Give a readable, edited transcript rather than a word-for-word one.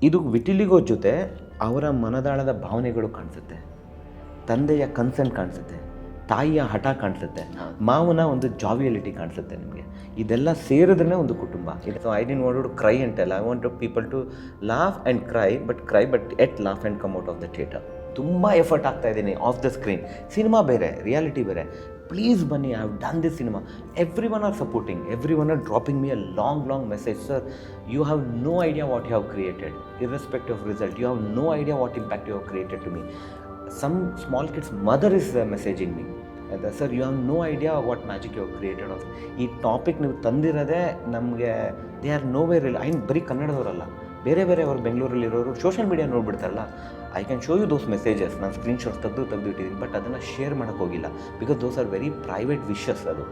ಇದು ವಿಟಿಲಿಗೋ ಜೊತೆ ಅವರ ಮನದಾಳದ ಭಾವನೆಗಳು ಕಾಣಿಸುತ್ತೆ, ತಂದೆಯ ಕನ್ಸರ್ನ್ ಕಾಣಿಸುತ್ತೆ, ತಾಯಿಯ ಹಠ ಕಾಣಿಸುತ್ತೆ, ಮಾವನ ಒಂದು ಜಾವಿಯಲಿಟಿ ಕಾಣಿಸುತ್ತೆ ನಿಮಗೆ. ಇದೆಲ್ಲ ಸೇರಿದ್ರೆ ಒಂದು ಕುಟುಂಬ. So I didn't want to cry ಅಂಟೆಲ್ಲ, I want people to laugh and cry but at laugh and come out of the theatre. ತುಂಬ ಎಫರ್ಟ್ ಆಗ್ತಾ ಇದ್ದೀನಿ ಆಫ್ ದ ಸ್ಕ್ರೀನ್. ಸಿನಿಮಾ ಬೇರೆ, ರಿಯಾಲಿಟಿ ಬೇರೆ. ಪ್ಲೀಸ್ ಬನ್ನಿ, I have done this cinema. Everyone are supporting, everyone are dropping me a long message. Sir, you have no idea what you have created, irrespective of result. You have no idea what impact you have created to me. Some small kids' mother is messaging me. Sir, you have no idea what magic you have created. ಈ topic ನೀವು ತಂದಿರೋದೇ ನಮಗೆ, they are no way real. ಐನ್ ಬರೀ ಕನ್ನಡದವರಲ್ಲ, ಬೇರೆ ಅವ್ರು ಬೆಂಗಳೂರಲ್ಲಿರೋರು ಸೋಷಿಯಲ್ ಮೀಡಿಯಾ ನೋಡ್ಬಿಡ್ತಾರಲ್ಲ, I can show you those messages. ನಾನು ಸ್ಕ್ರೀನ್ಶಾಟ್ಸ್ ತೆಗೆದು ಇಟ್ಟಿದ್ದೀನಿ, ಬಟ್ ಅದನ್ನು ಶೇರ್ ಮಾಡೋಕ್ಕೆ ಹೋಗಿಲ್ಲ, because those are very private wishes. ಅದು